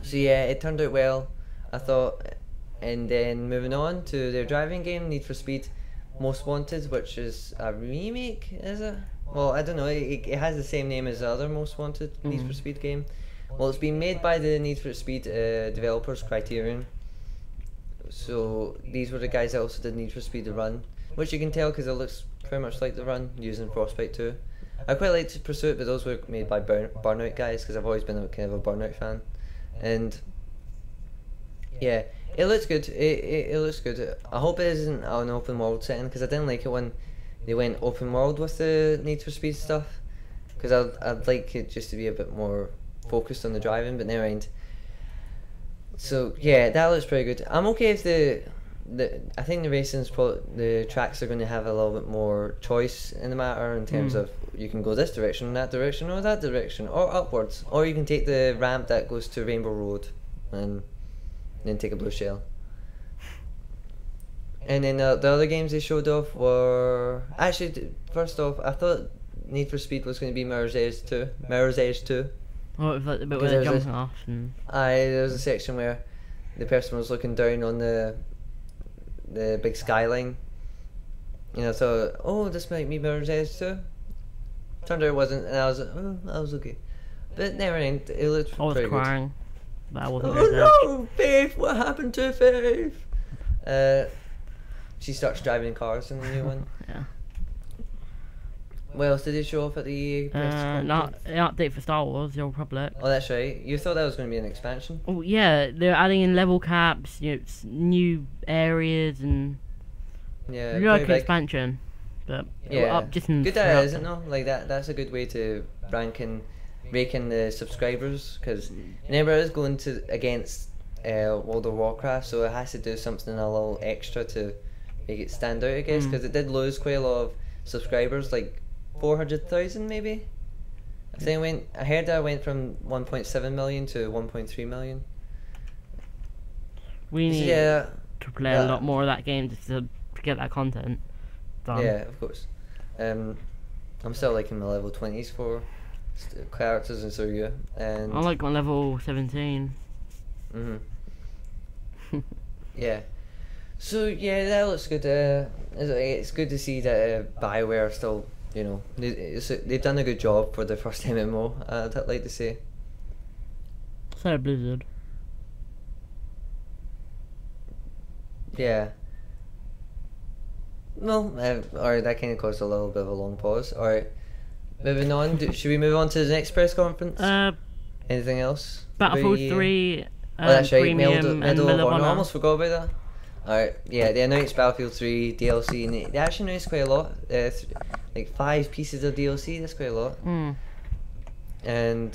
So yeah, it turned out well, I thought. And then moving on to their driving game, Need for Speed Most Wanted, which is a remake, is it? Well, I don't know, it has the same name as the other Most Wanted Need for Speed game. Well, it's been made by the Need for Speed developers, Criterion. So these were the guys that also did Need for Speed The Run, which you can tell because it looks very much like The Run, using Frostbite 2. I quite liked Pursuit, but those were made by Burnout guys, because I've always been a kind of a Burnout fan. And yeah, it looks good. It looks good. I hope it isn't an open world setting, because I didn't like it when they went open world with the Need for Speed stuff. Because I'd like it just to be a bit more focused on the driving, but never mind. So yeah, that looks pretty good. I'm okay if I think the racing's the tracks are going to have a little bit more choice in the matter, in terms of you can go this direction, that direction, or that direction, or upwards, or you can take the ramp that goes to Rainbow Road, and then take a blue shell. And then the other games they showed off were actually, first off, I thought Need for Speed was going to be Mirror's Edge 2. Oh, it was like the bit where they're jumping off. There was a section where the person was looking down on the big skyline. You know, so this might be Mirror's Edge 2. Turned out it wasn't, and I was like, oh, that was okay. But never mind, it looked pretty good. I was crying. That wasn't no, Faith! What happened to Faith? She starts driving cars in the new one. Yeah. What else did they show off at the press conference? An update for Star Wars, The Old Republic. Oh, that's right. You thought that was going to be an expansion? Oh yeah, they're adding in level caps, new areas, and like an expansion. But yeah, up just in good idea, isn't it? Like that's a good way to rake in the subscribers, because remember it is going against World of Warcraft, so it has to do something a little extra to make it stand out, I guess, because it did lose quite a lot of subscribers, like 400,000 maybe. I heard that went from 1.7 million to 1.3 million. We need to play a lot more of that game just to get that content done. Yeah, of course. I'm still liking my level 20s for characters, and so are you. And I like my level 17. Yeah. So yeah, that looks good. It's good to see that BioWare still, they've done a good job for the first MMO. I'd like to say. So Blizzard. Yeah. Well, alright, that kind of caused a little bit of a long pause. Alright, moving on. Should we move on to the next press conference? Anything else? Battlefield 3. That's right. Premium Medal of Honor. I almost forgot about that. Alright, yeah, they announced Battlefield 3 DLC, and they actually announced quite a lot. Like 5 pieces of DLC. That's quite a lot. And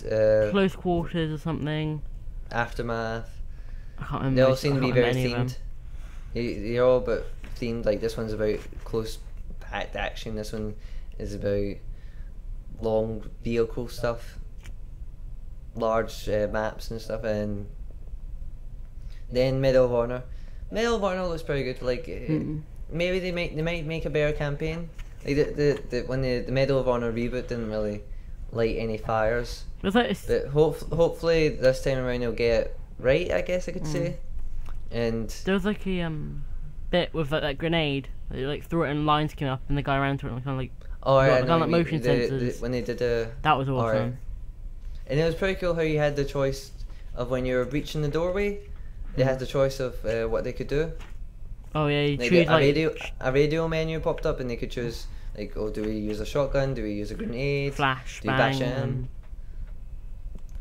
Close Quarters or something. Aftermath. I can't remember. They all seem to be very themed. They're all about themed. Like this one's about close packed action. This one is about long vehicle stuff, large maps and stuff. And then Medal of Honor. Medal of Honor looks pretty good. Like maybe they might make a better campaign. Like when the Medal of Honor reboot didn't really light any fires. But hopefully this time around they'll get it right, I guess I could say. And there was like a bit with that grenade. They like threw it and lines came up and the guy ran to it and kind of like motion sensors. When they did that was awesome. And it was pretty cool how you had the choice of when you were breaching the doorway. They had the choice of what they could do. Oh yeah, you choose a radio menu popped up, and they could choose like, do we use a shotgun? Do we use a grenade? Flash, do we bash it in?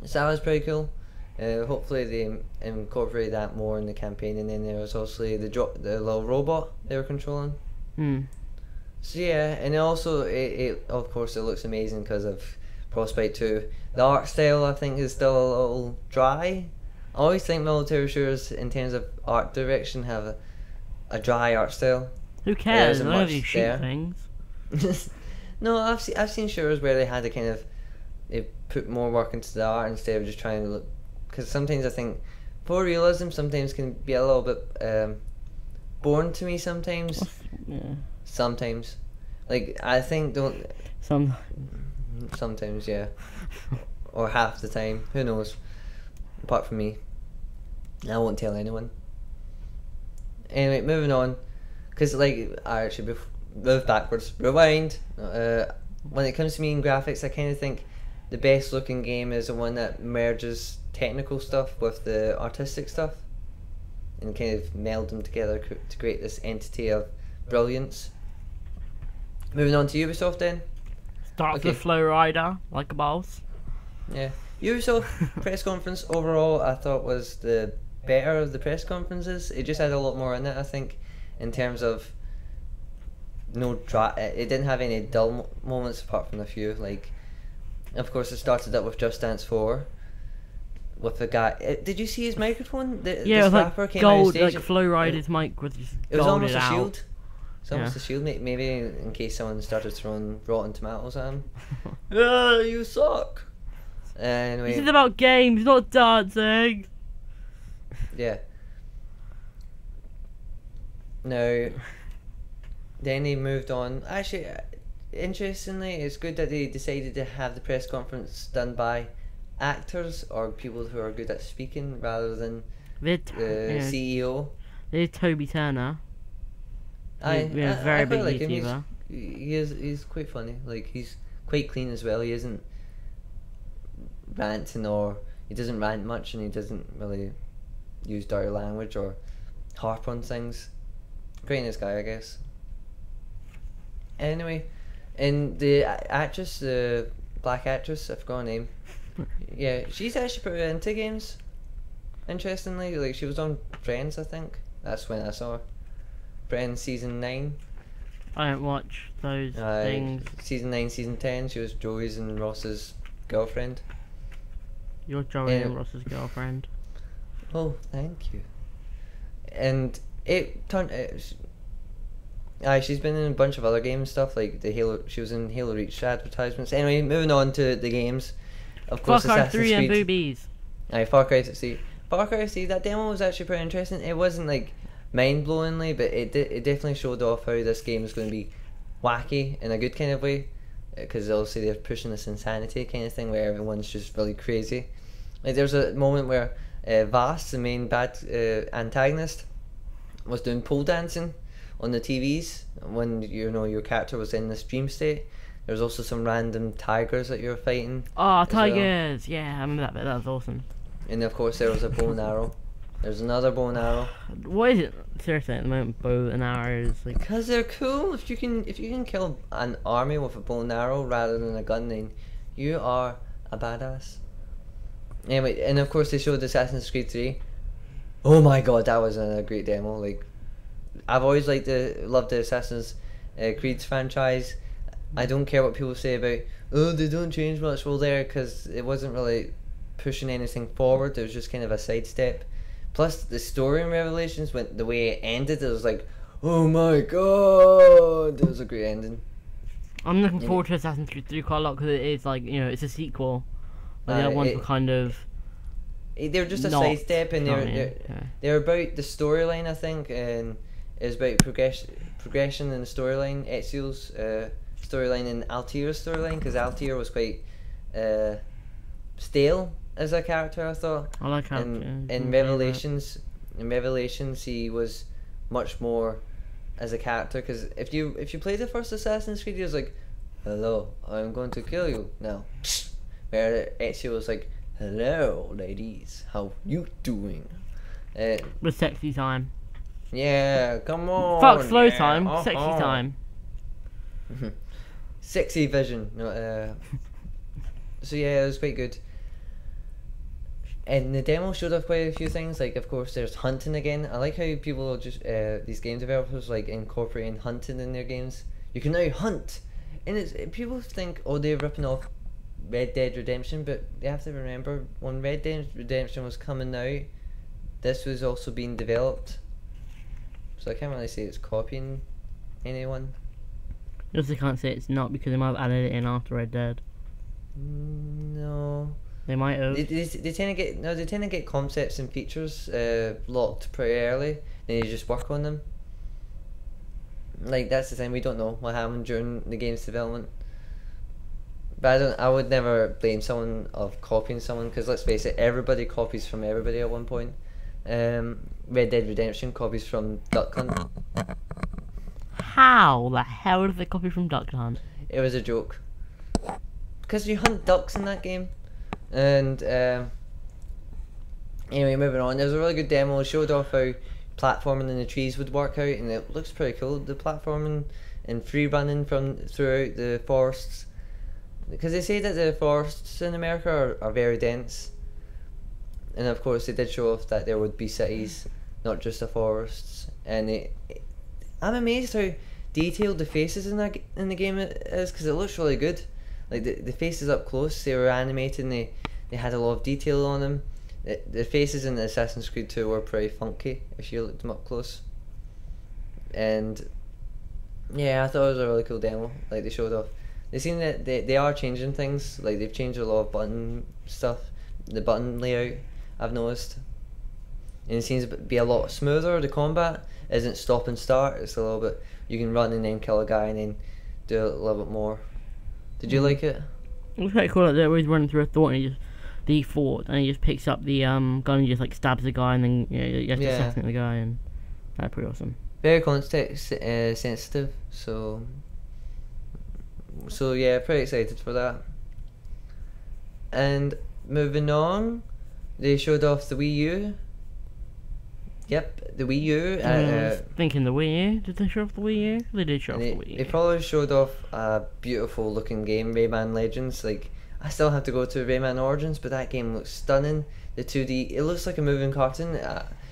So that was pretty cool. Hopefully they incorporate that more in the campaign. And then there was also the little robot they were controlling. So yeah, and also it of course it looks amazing because of Frostbite 2. The art style I think is still a little dry. I always think military shooters in terms of art direction have a dry art style. Who cares? None of you shoot things. No, I've seen shooters where they had to kind of put more work into the art instead of just trying to look. Because sometimes I think for realism sometimes can be a little bit boring to me sometimes. Yeah. Sometimes, like I think sometimes yeah, or half the time. Who knows? Apart from me, I won't tell anyone. Anyway, moving on, because like I actually move backwards, rewind. When it comes to me and graphics, I kind of think the best looking game is the one that merges technical stuff with the artistic stuff, and kind of meld them together to create this entity of brilliance. Moving on to Ubisoft then. Starts with Flow Rider, like a boss. Yeah. Ubisoft press conference overall I thought was the better of the press conferences. It just had a lot more in it, I think, in terms of it didn't have any dull moments apart from a few. Like, of course, it started up with Just Dance 4 with the guy. Did you see his microphone? This rapper like came gold, on stage. like Flow Rider's mic was just it was almost a out. shield. It's almost a shield, maybe in case someone started throwing rotten tomatoes at him. Yeah, you suck. Anyway, this is about games, not dancing. Yeah. Now, then they moved on. Actually, interestingly, it's good that they decided to have the press conference done by actors or people who are good at speaking rather than the CEO. There's Toby Turner. I very big like YouTuber. Him. He's quite funny. Like, he's quite clean as well. He isn't ranting, or he doesn't rant much, and he doesn't really use dirty language or harp on things. Great nice guy, I guess. Anyway, and the actress, the black actress, I forgot her name. Yeah, she's actually pretty into games. Interestingly, like, she was on Friends, I think. That's when I saw her. Friends season 9. I don't watch those things. Season 9, season 10, she was Joey's and Ross's girlfriend. You're Joey and Ross's girlfriend. Oh, thank you. And it turned. She's been in a bunch of other game stuff, like the Halo. She was in Halo Reach advertisements. Anyway, moving on to the games. Of course, Far Cry Assassin's 3 and Creed. boobies. Far Cry 3. Far Cry 3. That demo was actually pretty interesting. It wasn't like mind-blowingly, but it definitely showed off how this game is going to be wacky in a good kind of way, because obviously they're pushing this insanity kind of thing where everyone's just really crazy. Like, there's a moment where Vast, the main bad antagonist, was doing pole dancing on the TVs when your character was in this dream state. There's also some random tigers that you're fighting. Oh, tigers! Well. Yeah, I remember that bit. That was awesome. And of course, there was a bow and arrow. There's another bow and arrow. What is it? Seriously, at the moment, bow and arrows, like, because they're cool. If you can kill an army with a bow and arrow rather than a gun, then you are a badass. Anyway, and of course they showed Assassin's Creed 3. Oh my god, that was a great demo. Like, I've always loved the Assassin's Creed franchise. I don't care what people say about, oh, they don't change much. Well, there, because it wasn't really pushing anything forward. It was just kind of a sidestep. Plus, the story in Revelations, went the way it ended, it was like, oh my god, it was a great ending. I'm looking forward to Assassin's Creed 3 quite a lot, because it is like, it's a sequel. But the other ones were kind of. They're just a sidestep, and they're about the storyline, I think, and it's about progression in the storyline. Ezio's storyline and Altair's storyline, because Altair was quite stale as a character, I thought. I like how in Revelations, he was much more as a character, because if you play the first Assassin's Creed, he was like, hello, I'm going to kill you now. Where Ezio was like, hello ladies, how you doing? With sexy time. Yeah, come on. Fuck slow time, sexy time. Sexy vision. So yeah, it was quite good. And the demo showed off quite a few things. Like, of course, there's hunting again. I like how people just these game developers like incorporating hunting in their games. You can now hunt, and people think, oh, they're ripping off Red Dead Redemption, but you have to remember, when Red Dead Redemption was coming out, this was also being developed. So I can't really say it's copying anyone. You also can't say it's not, because they might have added it in after Red Dead. No. They might have. They tend to get concepts and features locked pretty early, then you just work on them. Like, that's the thing, we don't know what happened during the game's development. But I would never blame someone of copying someone, because let's face it, everybody copies from everybody at one point. Red Dead Redemption copies from Duck Hunt. How the hell did they copy from Duck Hunt? It was a joke. Because you hunt ducks in that game. And anyway, moving on. There's a really good demo. It showed off how platforming in the trees would work out, and it looks pretty cool. The platforming and free running throughout the forests, because they say that the forests in America are very dense, and of course they did show off that there would be cities, not just the forests. And I'm amazed how detailed the faces in the game is, because it looks really good. Like the faces up close, they were animated, and they had a lot of detail on them. The faces in Assassin's Creed 2 were pretty funky if you looked them up close. And yeah, I thought it was a really cool demo. Like, they showed off. They seem that they are changing things. Like, they've changed a lot of button stuff. The button layout, I've noticed. And it seems to be a lot smoother. The combat isn't stop and start. It's a little bit, you can run and then kill a guy and then do a little bit more. Did you like it? It was quite cool. Like, they're always running through a thought, and he just picks up the gun and just like stabs the guy, and then you have to assassinate the guy, and that's pretty awesome. Very context sensitive, so yeah, pretty excited for that. And moving on, they showed off the Wii U. Yep, the Wii U. I was thinking the Wii U. Did they show off the Wii U? They did show off the Wii U. They probably showed off a beautiful looking game, Rayman Legends. Like, I still have to go to Rayman Origins, but that game looks stunning. The 2D, it looks like a moving cartoon.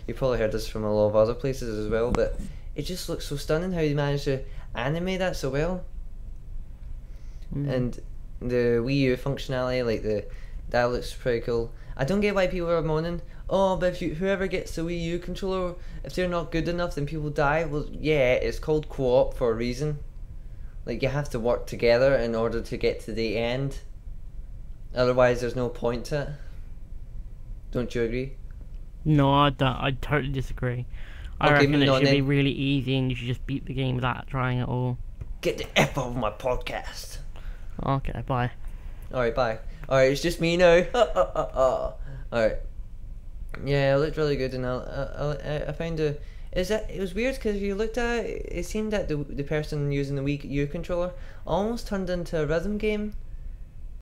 You probably heard this from a lot of other places as well, but it just looks so stunning how you managed to animate that so well. And the Wii U functionality, like that looks pretty cool. I don't get why people are moaning, oh, but whoever gets the Wii U controller, if they're not good enough, then people die. Well, yeah, it's called co-op for a reason. Like, you have to work together in order to get to the end. Otherwise, there's no point to it. Don't you agree? No, I don't. I totally disagree. I reckon it should be really easy, and you should just beat the game without trying at all. Get the F off my podcast. Okay, bye. Alright, bye. Alright, it's just me now. Alright. Yeah, it looked really good, and I found it was weird, because if you looked at it, it seemed that the person using the Wii U controller almost turned into a rhythm game.